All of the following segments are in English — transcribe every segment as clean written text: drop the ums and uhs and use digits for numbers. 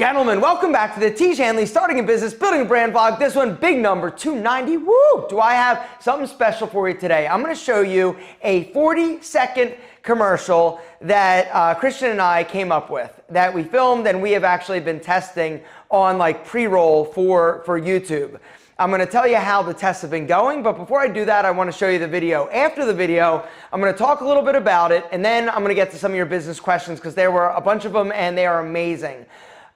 Gentlemen, welcome back to the Tiege Hanley Starting a Business, Building a Brand vlog. This one, big number 290. Woo! Do I have something special for you today? I'm going to show you a 40-second commercial that Christian and I came up with, that we filmed and we have actually been testing on like pre-roll for YouTube. I'm going to tell you how the tests have been going, but before I do that, I want to show you the video. After the video, I'm going to talk a little bit about it, and then I'm going to get to some of your business questions because there were a bunch of them and they are amazing.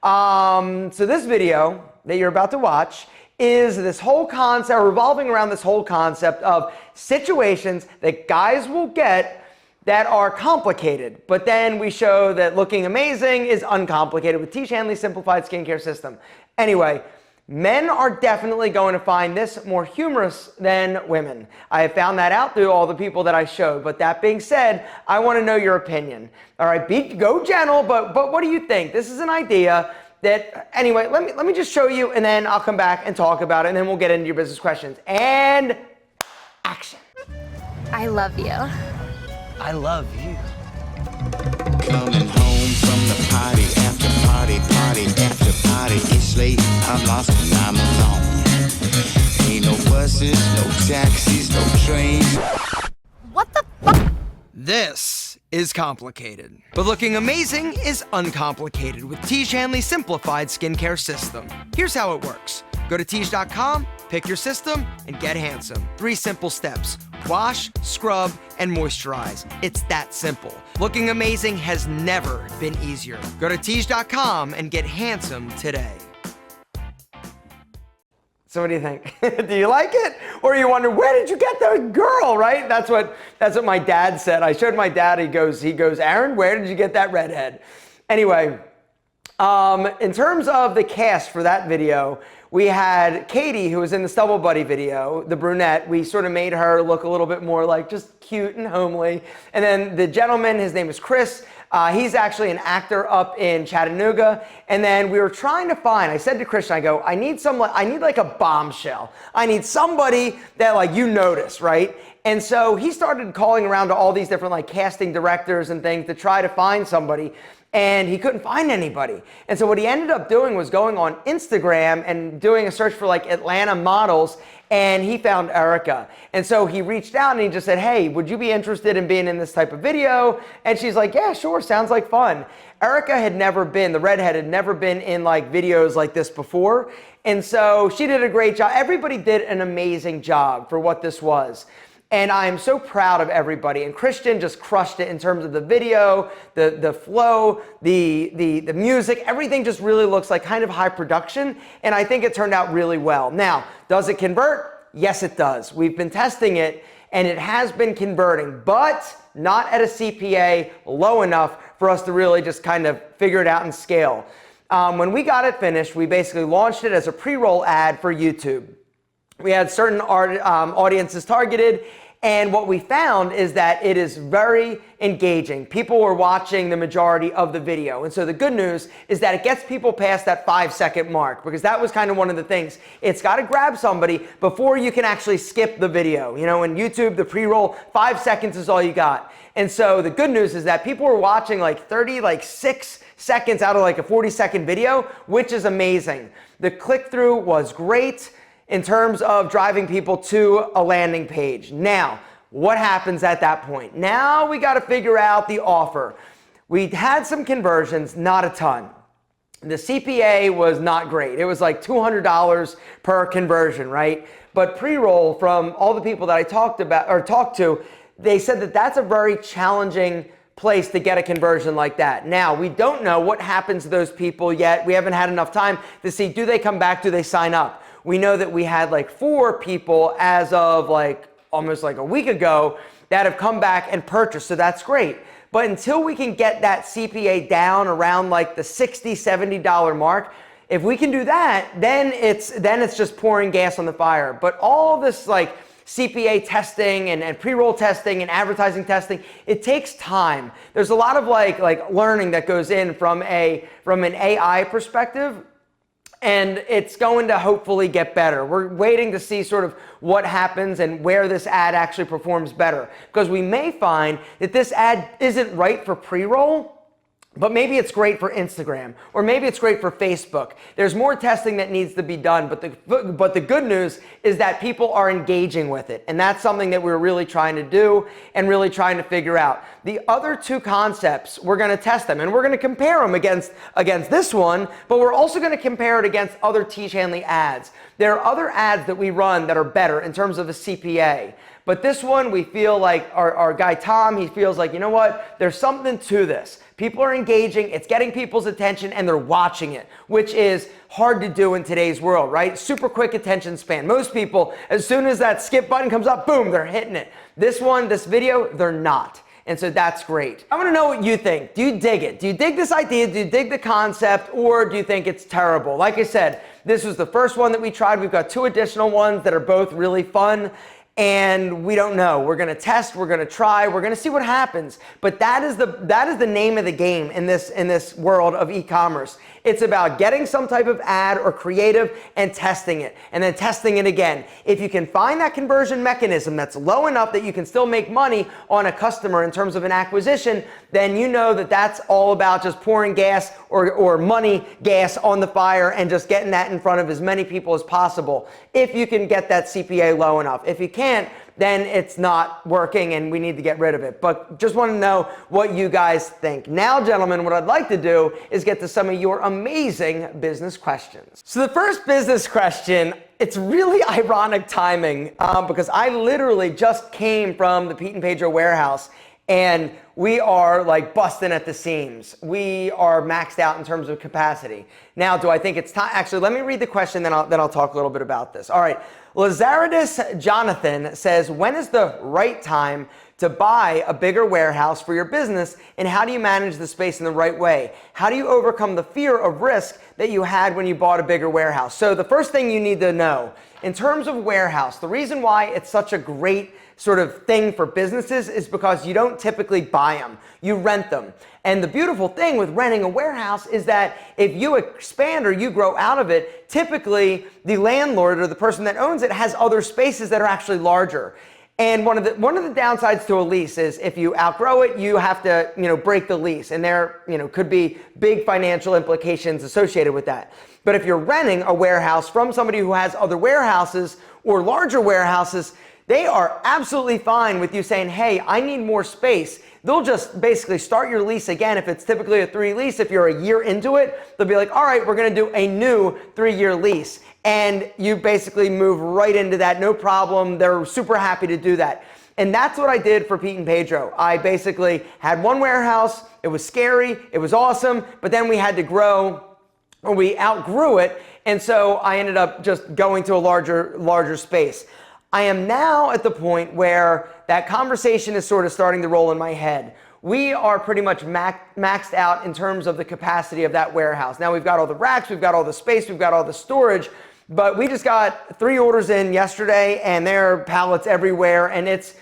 So this video that you're about to watch is this whole concept, revolving around this whole concept of situations that guys will get that are complicated, but then we show that looking amazing is uncomplicated with Tiege Hanley Simplified Skincare System. Anyway, men are definitely going to find this more humorous than women. I have found that out through all the people that I showed. But that being said, I want to know your opinion. All right, go gentle, but what do you think? This is an idea that, anyway, let me just show you, and then I'll come back and talk about it, and then we'll get into your business questions. And action. I love you. I love you. Coming home from the party after party, party after party. It's late, I'm lost and I'm alone. Ain't no buses, no taxis, no trains. What the fuck? This is complicated, but looking amazing is uncomplicated with Tiege Hanley Simplified Skincare System. Here's how it works. Go to Tiege.com, pick your system, and get handsome. 3 simple steps. Wash, scrub, and moisturize. It's that simple. Looking amazing has never been easier. Go to Tiege.com and get handsome today. So what do you think? Do you like it? Or you wonder, where did you get that girl, right? That's what my dad said. I showed my dad, he goes, Aaron, where did you get that redhead? Anyway, in terms of the cast for that video, we had Katie, who was in the Stubble Buddy video, the brunette. We sort of made her look a little bit more like just cute and homely. And then the gentleman, his name is Chris. He's actually an actor up in Chattanooga. And then we were trying to find, I said to Christian, I go, I need like a bombshell. I need somebody that like you notice, right? And so he started calling around to all these different like casting directors and things to try to find somebody. And he couldn't find anybody. And so what he ended up doing was going on Instagram and doing a search for like Atlanta models, and he found Erica. And so he reached out and he just said, hey, would you be interested in being in this type of video? And she's like, yeah, sure, sounds like fun. Erica had never been, the redhead had never been in like videos like this before. And so she did a great job. Everybody did an amazing job for what this was. And I am so proud of everybody. And Christian just crushed it in terms of the video, the flow, the music. Everything just really looks like kind of high production. And I think it turned out really well. Now, does it convert? Yes, it does. We've been testing it and it has been converting, but not at a CPA low enough for us to really just kind of figure it out and scale. When we got it finished, we basically launched it as a pre-roll ad for YouTube. We had certain audiences targeted, and what we found is that it is very engaging. People were watching the majority of the video. And so the good news is that it gets people past that 5-second mark, because that was kind of one of the things. It's got to grab somebody before you can actually skip the video. You know, in YouTube, the pre-roll, 5 seconds is all you got. And so the good news is that people were watching like 6 seconds out of like a 40-second video, which is amazing. The click-through was great in terms of driving people to a landing page. Now, what happens at that point? Now we got to figure out the offer. We had some conversions, not a ton. The CPA was not great. It was like $200 per conversion, right? But pre-roll, from all the people that I talked to, they said that that's a very challenging place to get a conversion like that. Now, we don't know what happens to those people yet. We haven't had enough time to see, do they come back, do they sign up? We know that we had like 4 people as of like almost like a week ago that have come back and purchased, so that's great. But until we can get that CPA down around like the $60, $70 mark, if we can do that, then it's just pouring gas on the fire. But all this like CPA testing and pre-roll testing and advertising testing, it takes time. There's a lot of like learning that goes in from an AI perspective. And it's going to hopefully get better. We're waiting to see sort of what happens and where this ad actually performs better. Because we may find that this ad isn't right for pre-roll, But maybe it's great for Instagram, or maybe it's great for Facebook. There's more testing that needs to be done, but the good news is that people are engaging with it. And that's something that we're really trying to do and really trying to figure out. The other two concepts, we're gonna test them, and we're gonna compare them against this one, but we're also gonna compare it against other Tiege Hanley ads. There are other ads that we run that are better in terms of a CPA. But this one, we feel like our guy Tom, he feels like, you know what, there's something to this. People are engaging, it's getting people's attention, and they're watching it, which is hard to do in today's world, right? Super quick attention span. Most people, as soon as that skip button comes up, boom, they're hitting it. This one, this video, they're not. And so that's great. I want to know what you think. Do you dig it? Do you dig this idea? Do you dig the concept? Or do you think it's terrible? Like I said, this was the first one that we tried. We've got 2 additional ones that are both really fun. And we don't know. We're going to test, we're going to try, we're going to see what happens. But that is the name of the game in this world of e-commerce. It's about getting some type of ad or creative and testing it, and then testing it again. If you can find that conversion mechanism that's low enough that you can still make money on a customer in terms of an acquisition, then you know that that's all about just pouring gas or money gas on the fire and just getting that in front of as many people as possible. If you can get that CPA low enough. If you can't, then it's not working and we need to get rid of it. But just want to know what you guys think. Now, gentlemen, what I'd like to do is get to some of your amazing business questions. So the first business question, it's really ironic timing because I literally just came from the Pete and Pedro warehouse and we are like busting at the seams. We are maxed out in terms of capacity. Now, do I think it's time? Actually, let me read the question, then I'll talk a little bit about this. All right. Lazaradus Jonathan says, when is the right time to buy a bigger warehouse for your business, and how do you manage the space in the right way? How do you overcome the fear of risk that you had when you bought a bigger warehouse? So the first thing you need to know, in terms of warehouse, the reason why it's such a great sort of thing for businesses is because you don't typically buy them, you rent them. And the beautiful thing with renting a warehouse is that if you expand or you grow out of it, typically the landlord or the person that owns it has other spaces that are actually larger. And one of the downsides to a lease is if you outgrow it, you have to, break the lease, and there, could be big financial implications associated with that. But if you're renting a warehouse from somebody who has other warehouses or larger warehouses, they are absolutely fine with you saying, hey, I need more space. They'll just basically start your lease again. If it's typically a 3 lease, if you're a year into it, they'll be like, all right, we're going to do a new 3-year lease. And you basically move right into that, no problem. They're super happy to do that. And that's what I did for Pete and Pedro. I basically had one warehouse. It was scary. It was awesome. But then we had to grow, or we outgrew it. And so I ended up just going to a larger space. I am now at the point where that conversation is sort of starting to roll in my head. We are pretty much maxed out in terms of the capacity of that warehouse. Now we've got all the racks, we've got all the space, we've got all the storage, but we just got 3 orders in yesterday and there are pallets everywhere, and it's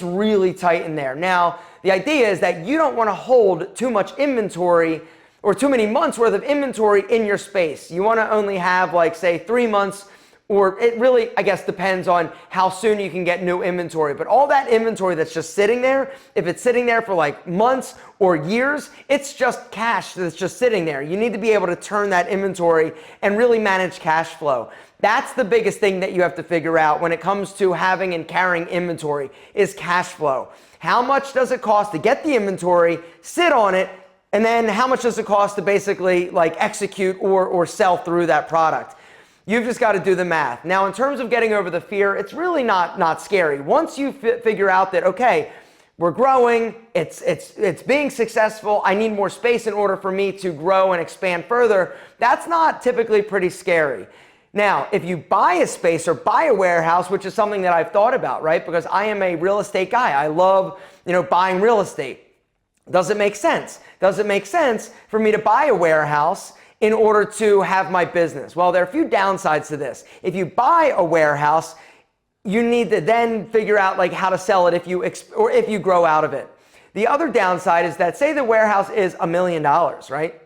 really tight in there. Now, the idea is that you don't want to hold too much inventory or too many months worth of inventory in your space. You want to only have, like, say 3 months, or it really, I guess, depends on how soon you can get new inventory. But all that inventory that's just sitting there, if it's sitting there for like months or years, it's just cash that's just sitting there. You need to be able to turn that inventory and really manage cash flow. That's the biggest thing that you have to figure out when it comes to having and carrying inventory is cash flow. How much does it cost to get the inventory, sit on it, and then how much does it cost to basically like execute or sell through that product? You've just got to do the math. Now, in terms of getting over the fear, it's really not scary. Once you figure out that, okay, we're growing, it's being successful, I need more space in order for me to grow and expand further, that's not typically pretty scary. Now, if you buy a space or buy a warehouse, which is something that I've thought about, right? Because I am a real estate guy. I love, buying real estate. Does it make sense? Does it make sense for me to buy a warehouse in order to have my business? Well, there are a few downsides to this. If you buy a warehouse, you need to then figure out like how to sell it if you grow out of it. The other downside is that, say the warehouse is $1 million, right?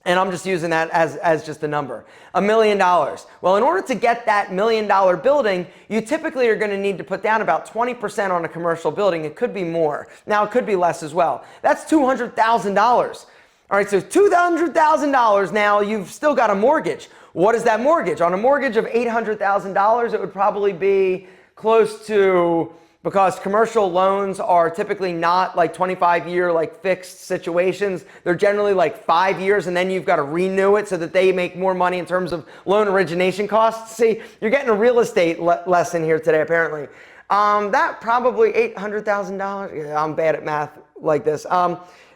And I'm just using that as just a number. $1 million. Well, in order to get that $1 million building, you typically are going to need to put down about 20% on a commercial building. It could be more. Now, it could be less as well. That's $200,000. All right, so $200,000 now, you've still got a mortgage. What is that mortgage? On a mortgage of $800,000, it would probably be close to, because commercial loans are typically not like 25-year like fixed situations. They're generally like 5 years, and then you've got to renew it so that they make more money in terms of loan origination costs. See, you're getting a real estate lesson here today, apparently. That probably $800,000. Yeah, I'm bad at math like this.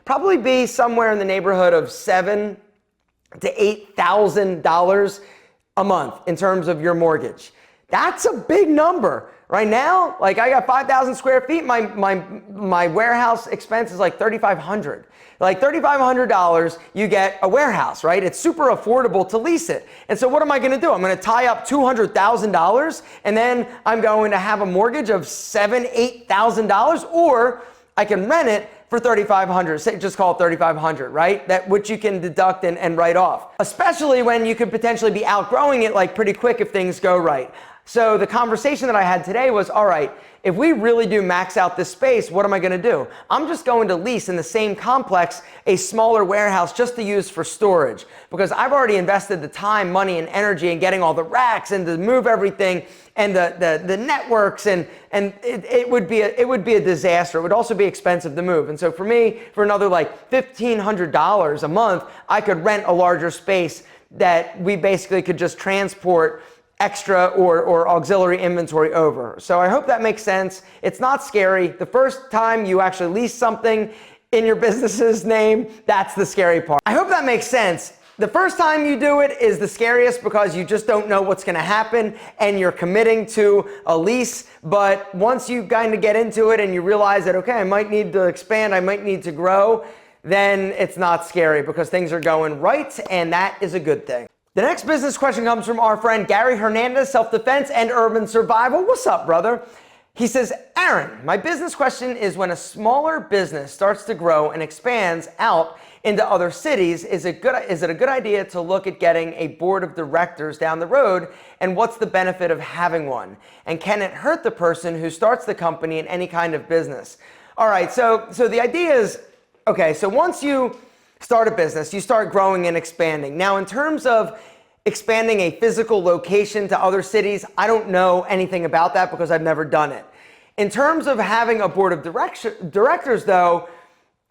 Probably be somewhere in the neighborhood of $7,000 to $8,000 a month in terms of your mortgage. That's a big number. Right now, like I got 5,000 square feet, my warehouse expense is like $3,500. Like $3,500, you get a warehouse, right? It's super affordable to lease it. And so what am I going to do? I'm going to tie up $200,000 and then I'm going to have a mortgage of $7,000, $8,000, or I can rent it for $3,500. Say, just call it $3,500, right? That which you can deduct and write off. Especially when you could potentially be outgrowing it like pretty quick if things go right. So the conversation that I had today was, all right, if we really do max out this space, what am I going to do? I'm just going to lease in the same complex a smaller warehouse just to use for storage, because I've already invested the time, money, and energy in getting all the racks and to move everything and the networks, and it would be a disaster. It would also be expensive to move. And so for me, for another like $1,500 a month, I could rent a larger space that we basically could just transport extra or auxiliary inventory over. So I hope that makes sense. It's not scary. The first time you actually lease something in your business's name, that's the scary part. I hope that makes sense. The first time you do it is the scariest because you just don't know what's going to happen and you're committing to a lease. But once you kind of get into it and you realize that, okay, I might need to expand, I might need to grow, then it's not scary because things are going right, and that is a good thing. The next business question comes from our friend Gary Hernandez, self-defense and urban survival. What's up, brother? He says, Aaron, my business question is, when a smaller business starts to grow and expands out into other cities, is it a good idea to look at getting a board of directors down the road? And what's the benefit of having one? And can it hurt the person who starts the company in any kind of business? All right, so the idea is, okay, so once you start a business, you start growing and expanding. Now, in terms of expanding a physical location to other cities, I don't know anything about that because I've never done it. In terms of having a board of directors, though,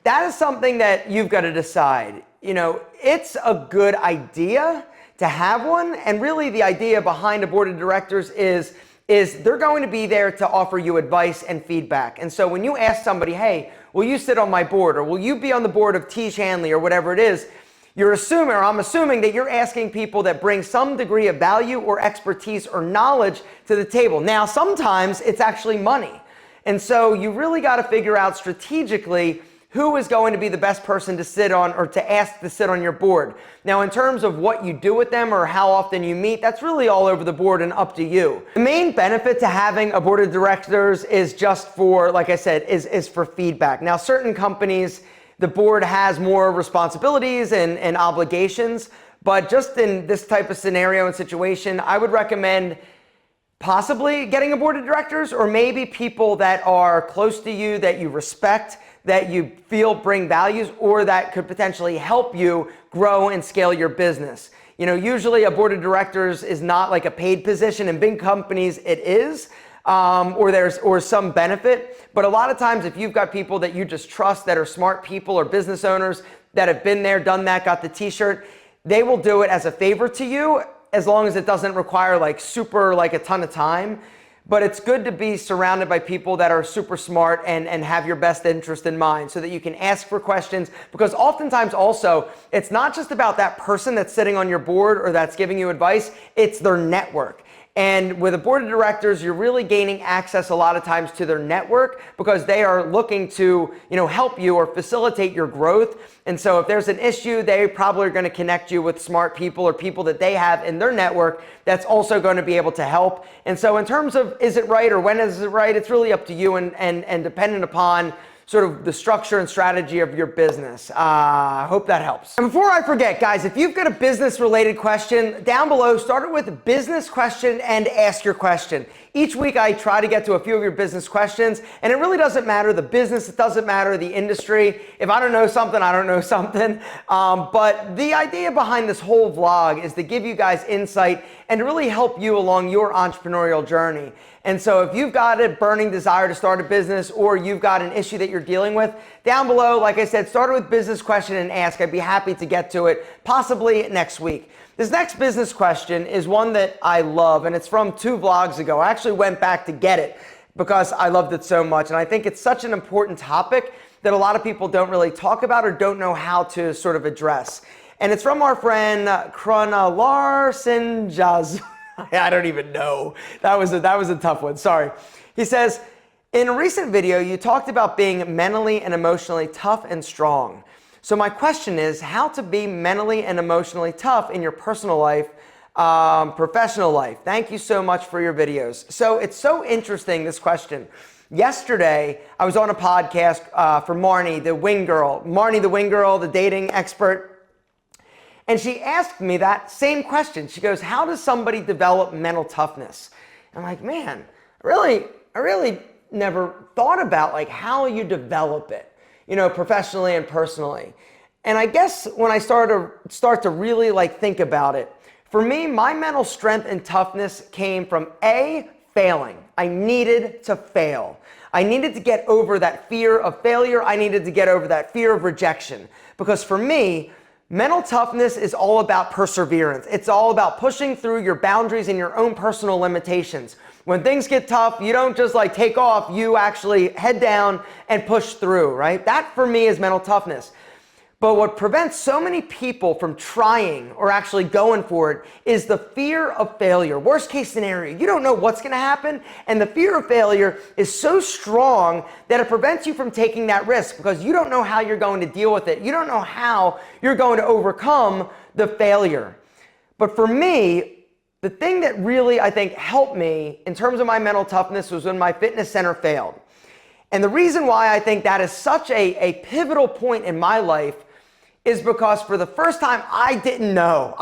that is something that you've got to decide. You know, it's a good idea to have one, and really the idea behind a board of directors is they're going to be there to offer you advice and feedback. And so when you ask somebody, hey, will you sit on my board, or will you be on the board of Tiege Hanley, or whatever it is, I'm assuming that you're asking people that bring some degree of value or expertise or knowledge to the table. Now, sometimes it's actually money. And so you really got to figure out strategically who is going to be the best person to sit on, or to ask to sit on your board. Now, in terms of what you do with them or how often you meet, that's really all over the board and up to you. The main benefit to having a board of directors is just for, like I said, is for feedback. Now, certain companies, the board has more responsibilities and obligations, but just in this type of scenario and situation, I would recommend possibly getting a board of directors, or maybe people that are close to you, that you respect, that you feel bring values, or that could potentially help you grow and scale your business. You know, usually a board of directors is not like a paid position. In big companies, it is. Or some benefit. But a lot of times, if you've got people that you just trust, that are smart people or business owners that have been there, done that, got the t-shirt, they will do it as a favor to you, as long as it doesn't require like a ton of time. But it's good to be surrounded by people that are super smart and have your best interest in mind, so that you can ask for questions. Because oftentimes also, it's not just about that person that's sitting on your board or that's giving you advice, it's their network. And with a board of directors, you're really gaining access a lot of times to their network, because they are looking to, help you or facilitate your growth. And so if there's an issue, they probably are going to connect you with smart people or people that they have in their network that's also going to be able to help. And so in terms of is it right or when is it right, it's really up to you and dependent upon sort of the structure and strategy of your business. I hope that helps. And before I forget, guys, if you've got a business related question, down below, start it with a business question and ask your question. Each week I try to get to a few of your business questions, and it really doesn't matter the business, it doesn't matter the industry. If I don't know something, I don't know something. But the idea behind this whole vlog is to give you guys insight and to really help you along your entrepreneurial journey. And so if you've got a burning desire to start a business, or you've got an issue that you're dealing with, down below, like I said, start it with business question and ask. I'd be happy to get to it, possibly next week. This next business question is one that I love, and it's from 2 vlogs ago. I actually went back to get it because I loved it so much, and I think it's such an important topic that a lot of people don't really talk about or don't know how to sort of address. And it's from our friend Kronolar. I don't even know. That was a tough one. Sorry. He says, in a recent video, you talked about being mentally and emotionally tough and strong. So my question is how to be mentally and emotionally tough in your personal life, professional life. Thank you so much for your videos. So it's so interesting, this question. Yesterday, I was on a podcast for Marnie, the wing girl, the dating expert. And she asked me that same question. She goes, how does somebody develop mental toughness? I'm like, man, I really never thought about like how you develop it, you know, professionally and personally. And I guess when I start to really like think about it, for me, my mental strength and toughness came from failing. I needed to fail. I needed to get over that fear of failure. I needed to get over that fear of rejection. Because for me, mental toughness is all about perseverance. It's all about pushing through your boundaries and your own personal limitations. When things get tough, you don't just like take off, you actually head down and push through, right? That for me is mental toughness. But what prevents so many people from trying or actually going for it is the fear of failure. Worst case scenario, you don't know what's going to happen, and the fear of failure is so strong that it prevents you from taking that risk because you don't know how you're going to deal with it. You don't know how you're going to overcome the failure. But for me, the thing that really I think helped me in terms of my mental toughness was when my fitness center failed. And the reason why I think that is such a pivotal point in my life is because for the first time, I didn't know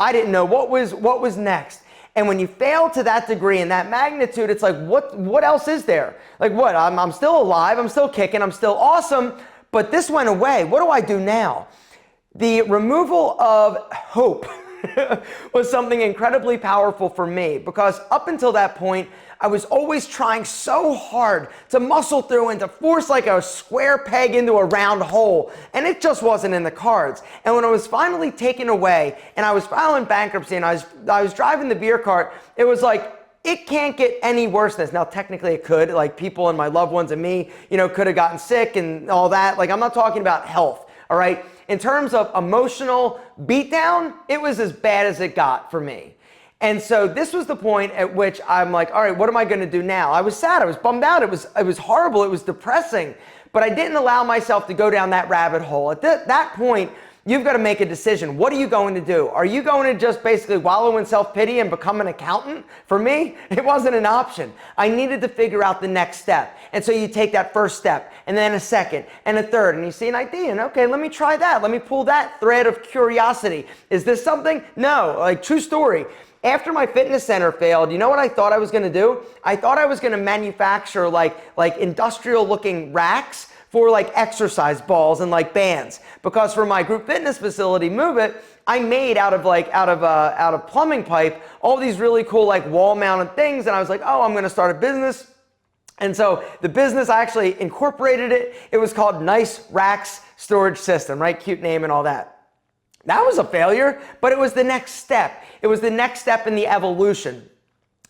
what was next. And when you fail to that degree and that magnitude, it's like, what else is there? Like what? I'm still alive, I'm still kicking, I'm still awesome, but this went away. What do I do now? The removal of hope was something incredibly powerful for me because up until that point, I was always trying so hard to muscle through and to force like a square peg into a round hole, and it just wasn't in the cards. And when it was finally taken away and I was filing bankruptcy and I was driving the beer cart, it was like, it can't get any worse than this. Now, technically it could, like people and my loved ones and me, you know, could have gotten sick and all that. Like I'm not talking about health, all right? In terms of emotional beatdown, it was as bad as it got for me. And so this was the point at which I'm like, all right, what am I going to do now? I was sad. I was bummed out. It was horrible. It was depressing. But I didn't allow myself to go down that rabbit hole. At that point, you've got to make a decision. What are you going to do? Are you going to just basically wallow in self-pity and become an accountant? For me, it wasn't an option. I needed to figure out the next step. And so you take that first step, and then a second, and a third, and you see an idea, and okay, let me try that. Let me pull that thread of curiosity. Is this something? No, like true story. After my fitness center failed, you know what I thought I was going to do? I thought I was going to manufacture like industrial looking racks for like exercise balls and like bands, because for my group fitness facility, Move It, I made out of plumbing pipe all these really cool like wall mounted things, and I was like, oh, I'm going to start a business. And so the business, I actually incorporated it. It was called Nice Racks Storage System, right? Cute name and all that. That was a failure, but it was the next step. It was the next step in the evolution.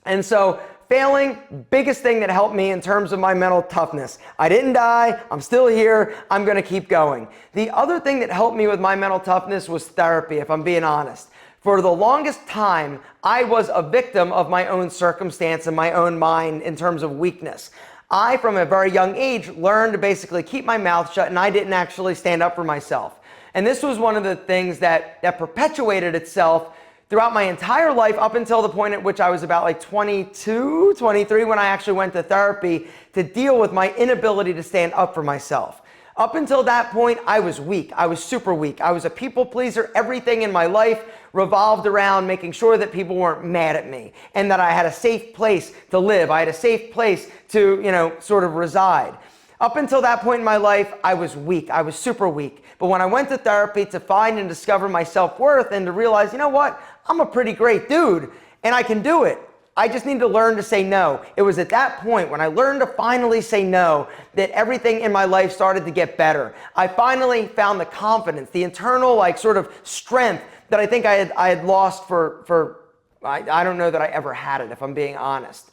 And so failing, biggest thing that helped me in terms of my mental toughness. I didn't die. I'm still here. I'm going to keep going. The other thing that helped me with my mental toughness was therapy, if I'm being honest. For the longest time, I was a victim of my own circumstance and my own mind in terms of weakness. I, from a very young age, learned to basically keep my mouth shut, and I didn't actually stand up for myself. And this was one of the things that perpetuated itself throughout my entire life up until the point at which I was about like 22, 23, when I actually went to therapy to deal with my inability to stand up for myself. Up until that point, I was weak. I was super weak. I was a people pleaser. Everything in my life revolved around making sure that people weren't mad at me and that I had a safe place to live. I had a safe place to, sort of reside. Up until that point in my life, I was weak. I was super weak. But when I went to therapy to find and discover my self-worth and to realize, you know what? I'm a pretty great dude and I can do it. I just need to learn to say no. It was at that point when I learned to finally say no that everything in my life started to get better. I finally found the confidence, the internal sort of strength that I think I had lost I don't know that I ever had it, if I'm being honest.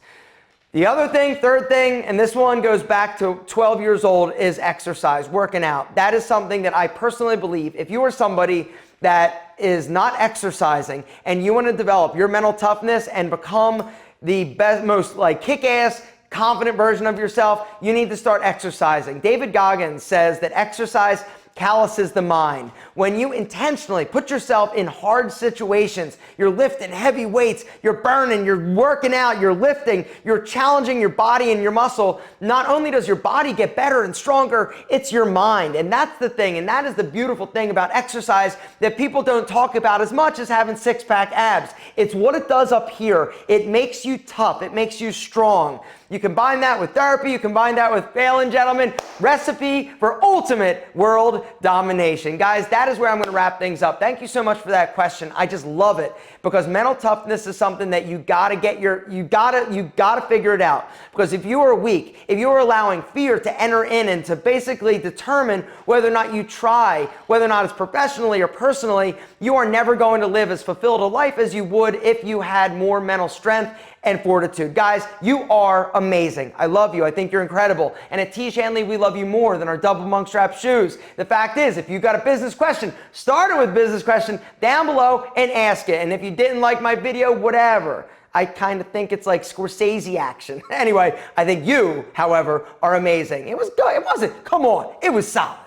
The other thing, third thing, and this one goes back to 12 years old, is exercise, working out. That is something that I personally believe, if you are somebody that is not exercising and you want to develop your mental toughness and become the best, most kick-ass, confident version of yourself, you need to start exercising. David Goggins says that exercise calluses the mind. When you intentionally put yourself in hard situations, you're lifting heavy weights, you're burning, you're working out, you're lifting, you're challenging your body and your muscle, not only does your body get better and stronger, it's your mind. And that's the thing, and that is the beautiful thing about exercise that people don't talk about as much as having six-pack abs. It's what it does up here. It makes you tough. It makes you strong. You combine that with therapy, you combine that with failing, gentlemen, recipe for ultimate world domination. Guys, that is where I'm going to wrap things up. Thank you so much for that question. I just love it because mental toughness is something that you gotta figure it out. Because if you are weak, if you are allowing fear to enter in and to basically determine whether or not you try, whether or not it's professionally or personally, you are never going to live as fulfilled a life as you would if you had more mental strength and fortitude. Guys, you are amazing. I love you. I think you're incredible. And at Tiege Hanley, we love you more than our double monk strap shoes. The fact is, if you got a business question, start it with business question down below and ask it. And if you didn't like my video, whatever. I kind of think it's like Scorsese action. Anyway, I think you, however, are amazing. It was good. It wasn't. Come on. It was solid.